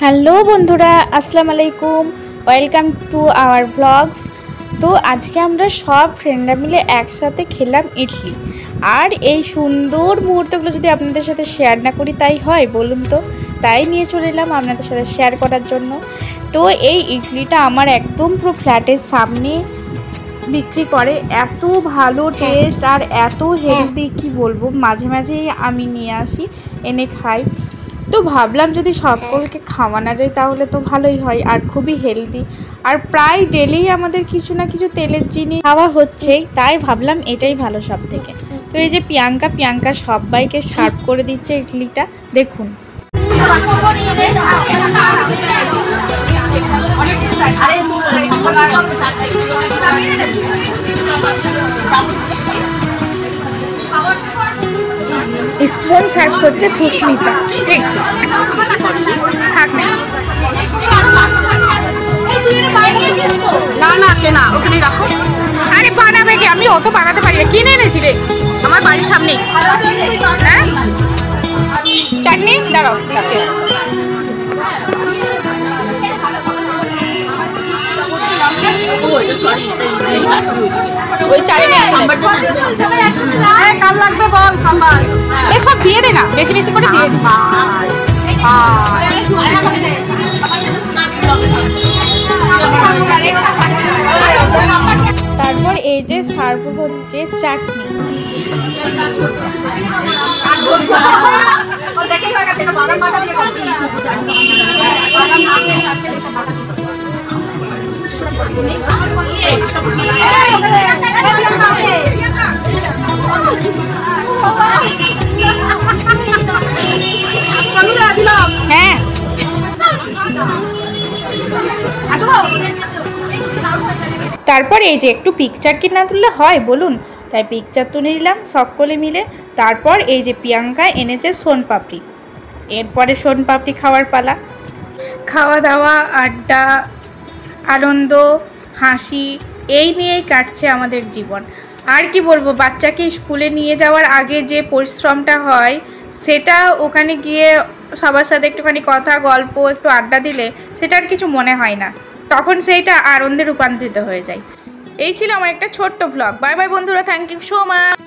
Hello বন্ধুরা, আসসালামু আলাইকুম। Welcome to our blogs. তো আজকে আমরা সব ফ্রেন্ডরা মিলে একসাথে খেলাম ইডলি। আর এই সুন্দর মুহূর্তগুলো যদি আপনাদের সাথে শেয়ার না করি তাই হয় বলুন তো। তাই নিয়ে চলে এলাম আপনাদের সাথে শেয়ার করার জন্য। তো এই ইডলিটা আমার একদম পুরো ফ্ল্যাটের সামনে বিক্রি করে। এত ভালো টেস্ট আর এত হেলদি, কি বলবো, মাঝে মাঝেই আমি নিয়ে আসি, এনে খাই। তো ভাবলাম যদি সকলকে খাওয়ানো যায় তাহলে তো ভালোই হয়, আর খুবই হেলদি। আর প্রায় ডেলি আমাদের কিছু না কিছু তেলের জিনিস খাওয়া হচ্ছেই, তাই ভাবলাম এটাই ভালো সব থেকে। তো এই যে প্রিয়াঙ্কা সবাইকে সার্ভ করে দিচ্ছে ইডলিটা, দেখুন। স্পুন সার্ভ করছে সুস্মিতা। না কেনা ওখানে রাখো। আরে বানাবে কি, আমি অত বানাতে পারি না। কিনে এনেছি রে আমার বাড়ির সামনে। হ্যাঁ চাটনি দাঁড়াও দিচ্ছে। ওই চাটনি কাল লাগবে বল সাম্বার। এসব দিয়ে দে না, বেশি বেশি করে দিয়ে দে। তারপর এই যে সার্ভ হচ্ছে চাটনি। হ্যাঁ তারপর এই যে একটু পিকচার কি না তুললে হয় বলুন, তাই পিকচার তুলে নিলাম সকলে মিলে। তারপর এই যে প্রিয়াঙ্কা এনেছে সোনপাপড়ি, এরপরে সোনপাপড়ি খাওয়ার পালা। খাওয়া দাওয়া, আড্ডা, আনন্দ, হাসি, এই নিয়েই কাটছে আমাদের জীবন। আর কি বলবো, বাচ্চাকে স্কুলে নিয়ে যাওয়ার আগে যে পরিশ্রমটা হয়, সেটা ওখানে গিয়ে সবার সাথে একটুখানি কথা গল্প একটু আড্ডা দিলে সেটা আর কিছু মনে হয় না, তখন সেইটা আনন্দে রূপান্তরিত হয়ে যায়। এই ছিল আমার একটা ছোট্ট ব্লগ। বাই বাই বন্ধুরা, থ্যাংক ইউ সো মাচ।